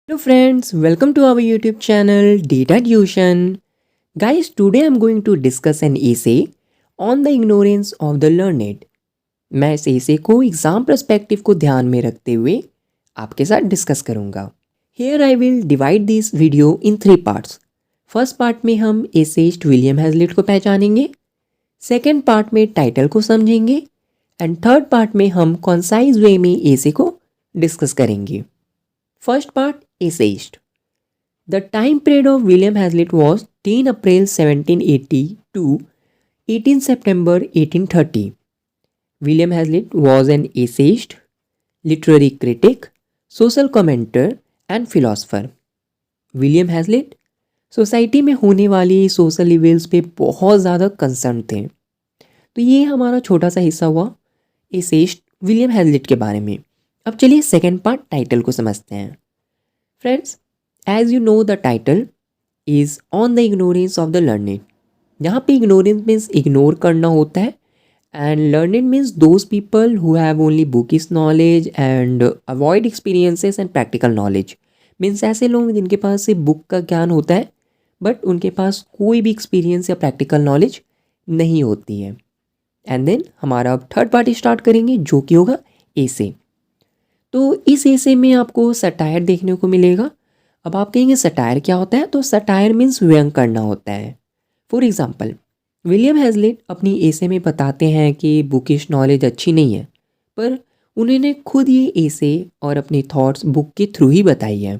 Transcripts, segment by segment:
Hello friends, welcome to our YouTube channel Data Tuition. Guys, today I'm going to discuss an essay on the ignorance of the learned. मैं इस essay को exam perspective को ध्यान में रखते हुए आपके साथ डिस्कस करूंगा. Here I will divide this video in three parts. First part में हम एसेइस्ट विलियम हैजलिट को पहचानेंगे, सेकेंड पार्ट में टाइटल को समझेंगे एंड थर्ड पार्ट में हम कॉन्साइज वे में एसे को डिस्कस करेंगे. First part essayist. The time period of William Hazlitt was 10 April 1780 to 18 September 1830. William Hazlitt was an essayist, literary critic, social commentator and philosopher. William Hazlitt society में होने वाली social events पे बहुत ज़्यादा concern थे. तो ये हमारा छोटा सा हिस्सा हुआ एसेइस्ट विलियम हैजलिट के बारे में. अब चलिए सेकेंड पार्ट टाइटल को समझते हैं. Friends, as you know the title is on the ignorance of the learned. यहाँ पे ignorance means ignore करना होता है and learned means those people who have only bookish knowledge and avoid experiences and practical knowledge. Means ऐसे लोग जिनके पास सिर्फ book का ज्ञान होता है बट उनके पास कोई भी एक्सपीरियंस या प्रैक्टिकल नॉलेज नहीं होती है. एंड देन हमारा अब थर्ड पार्ट स्टार्ट करेंगे जो कि होगा एसे. तो इस एसे में आपको सटायर देखने को मिलेगा. अब आप कहेंगे सटायर क्या होता है, तो सटायर मीन्स व्यंग करना होता है. फॉर एग्जाम्पल विलियम हैजलिट अपनी एसे में बताते हैं कि बुकिश नॉलेज अच्छी नहीं है, पर उन्होंने खुद ये एसे और अपनी थॉट्स बुक के थ्रू ही बताई है.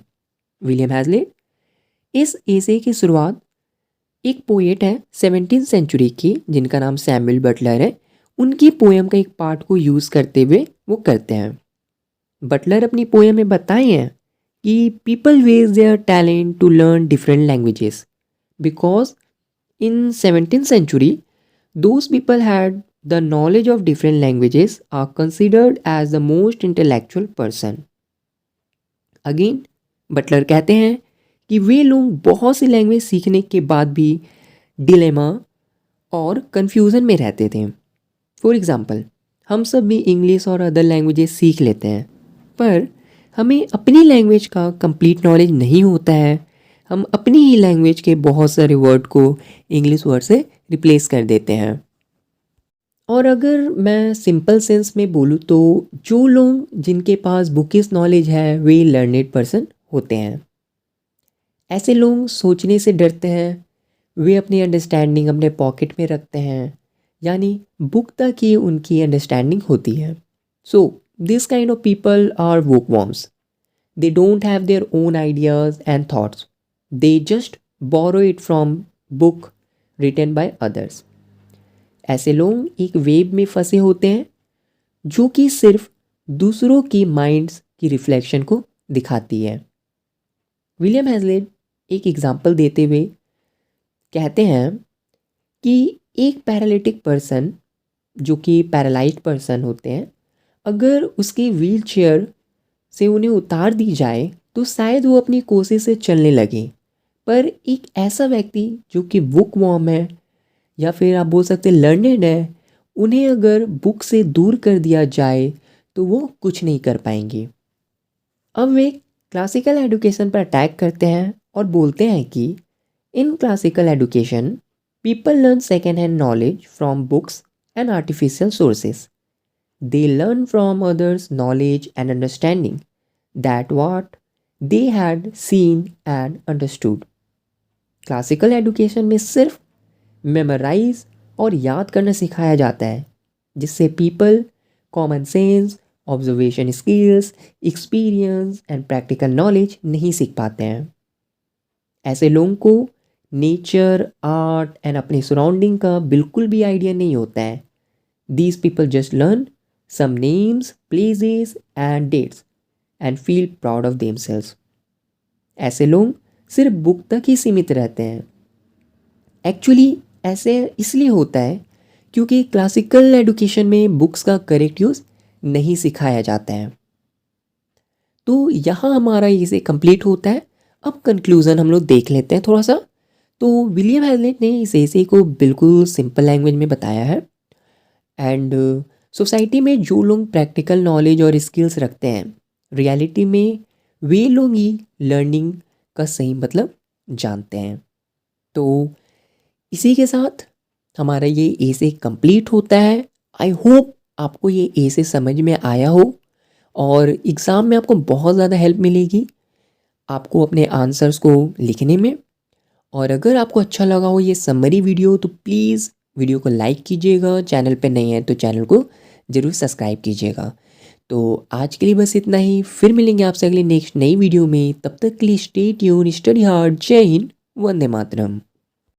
विलियम हैजलिट इस एसे की शुरुआत एक पोएट है 17th सेंचुरी की जिनका नाम सैमुअल बटलर है, उनकी पोएम का एक पार्ट को यूज़ करते हुए वो करते हैं. बटलर अपनी पोएम में बताए हैं कि people wage their talent to learn different languages because in 17th century those people had the knowledge of different languages are considered as the most intellectual person. Again Butler कहते हैं कि वे लोग बहुत सी लैंग्वेज सीखने के बाद भी डिलेमा और कन्फ्यूज़न में रहते थे. फॉर एग्ज़ाम्पल हम सब भी इंग्लिश और अदर लैंग्वेजेस सीख लेते हैं, पर हमें अपनी लैंग्वेज का कंप्लीट नॉलेज नहीं होता है. हम अपनी ही लैंग्वेज के बहुत सारे वर्ड को इंग्लिश वर्ड से रिप्लेस कर देते हैं. और अगर मैं सिंपल सेंस में बोलूँ तो जो लोग जिनके पास बुकिश नॉलेज है वे लर्नेड पर्सन होते हैं. ऐसे लोग सोचने से डरते हैं, वे अपनी अंडरस्टैंडिंग अपने पॉकेट में रखते हैं, यानी बुक तक ही उनकी अंडरस्टैंडिंग होती है. सो this kind of people are bookworms. They don't have their own ideas and thoughts. They just borrow it from book written by others. ऐसे लोग एक वेब में फंसे होते हैं जो कि सिर्फ दूसरों की माइंड्स की रिफ्लेक्शन को दिखाती है. विलियम हैजलिट एक एग्जांपल देते हुए कहते हैं कि एक पैरालिटिक पर्सन जो कि पैरालाइज्ड पर्सन होते हैं, अगर उसकी व्हील चेयर से उन्हें उतार दी जाए तो शायद वो अपनी कोशिश से चलने लगे. पर एक ऐसा व्यक्ति जो कि बुक वॉर्म है या फिर आप बोल सकते लर्नेड है, उन्हें अगर बुक से दूर कर दिया जाए तो वो कुछ नहीं कर पाएंगे. अब वे क्लासिकल एजुकेशन पर अटैक करते हैं और बोलते हैं कि in classical education people learn second hand knowledge from books and artificial sources. They learn from others' knowledge and understanding that what they had seen and understood. Classical education में सिर्फ memorise और याद करना सिखाया जाता है, जिससे people common sense, observation skills, experience and practical knowledge नहीं सीख पाते हैं. ऐसे लोगों को नेचर, आर्ट एंड अपने सराउंडिंग का बिल्कुल भी आइडिया नहीं होता है. These people just learn some names, places and dates and feel proud of themselves. ऐसे लोग सिर्फ बुक तक ही सीमित रहते हैं. एक्चुअली ऐसे इसलिए होता है क्योंकि क्लासिकल एजुकेशन में बुक्स का करेक्ट यूज़ नहीं सिखाया जाता है. तो यहाँ हमारा इसे कंप्लीट होता है. अब कंक्लूज़न हम लोग देख लेते हैं थोड़ा सा. तो विलियम हैजलिट ने इस एसे को बिल्कुल सिंपल लैंग्वेज में बताया है एंड सोसाइटी में जो लोग प्रैक्टिकल नॉलेज और स्किल्स रखते हैं रियलिटी में वे लोग ही लर्निंग का सही मतलब जानते हैं। तो इसी के साथ हमारा ये ए से कंप्लीट होता है। आई होप आपको ये ए से समझ में आया हो और एग्ज़ाम में आपको बहुत ज़्यादा हेल्प मिलेगी आपको अपने आंसर्स को लिखने में। और अगर आपको अच्छा लगा हो ये समरी वीडियो तो प्लीज़ वीडियो को लाइक कीजिएगा, चैनल पे नए हैं तो चैनल को ज़रूर सब्सक्राइब कीजिएगा। तो आज के लिए बस इतना ही, फिर मिलेंगे आपसे अगली नेक्स्ट नई वीडियो में। तब तक के लिए स्टे ट्यून, स्टडी हार्ड। जय हिंद, वंदे मातरम।